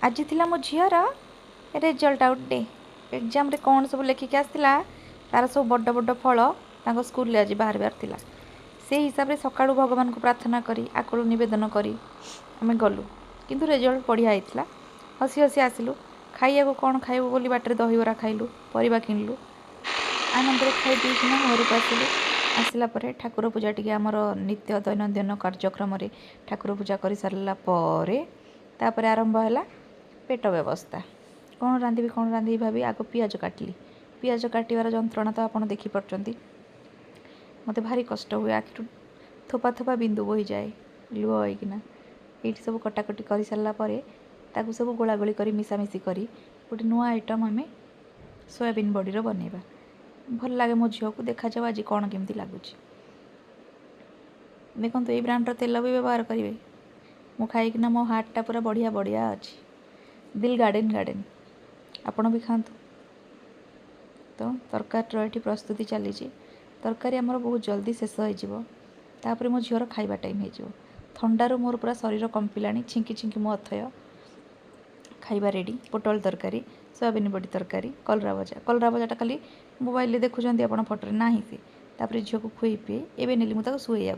आज थिला मो झीर रिजल्ट आउट डे एग्जाम रे कौन सब लेखिक आसला तार सब बड़ बड़ फल स्कूल आज बाहर थिला से हिसाब से सका भगवान को प्रार्थना करी आकुल नवेदन करी आम गलु किंतु रिजल्ट बढ़िया होता हसी हसी आसलु खाइया को कौन खाइबू बोली बाटर दहीबरा खाइलु परिबा किणलु आनंद खाई पीकिना घर को आसलु आसला परे ठाकुर पूजा टी आमर नित्य दैनंदिन कार्यक्रम ठाकुर पूजा कर सारा तापर आरंभ है पेट व्यवस्था कौन रांधि भाभी आग पियाज काटिली पियाज काटार जंत्रणा तो आप देखिपी मत भारी कष्ट हुए आखिर थोपा थोपा बिंदु बोही जाए लुह होना ये सब कटाकटी कर सारापर ताकू सब गोलागोली कर मिसामिशी कर गोटे नुआ आइटम आम सोयाबीन बड़ी बनइबा भल लगे मो झील को देखा जाओ आज कौन केमती लगुच देखो ये ब्रांडर तेल भी व्यवहार करेंगे मु खाईकिना मो हार्टटा पूरा बढ़िया बढ़िया अच्छी दिल गार्डन गार्डन आपण भी खातु तो तरकारी ये प्रस्तुति चली तरकारी आमर बहुत जल्दी शेष होपर मो झीर खाइबा टाइम हो थंडारू मोर पूरा शरीर कंपिला छिंकी छिंकी मो अथय खाइबा रेडी पोटल तरकारी सोयाबीन बड़ी तरकारी कलरा भजाटा खाली मोबाइल देखुं आप फोटो ना सी झील को खुए पिए एवं नेली मुझे शुआ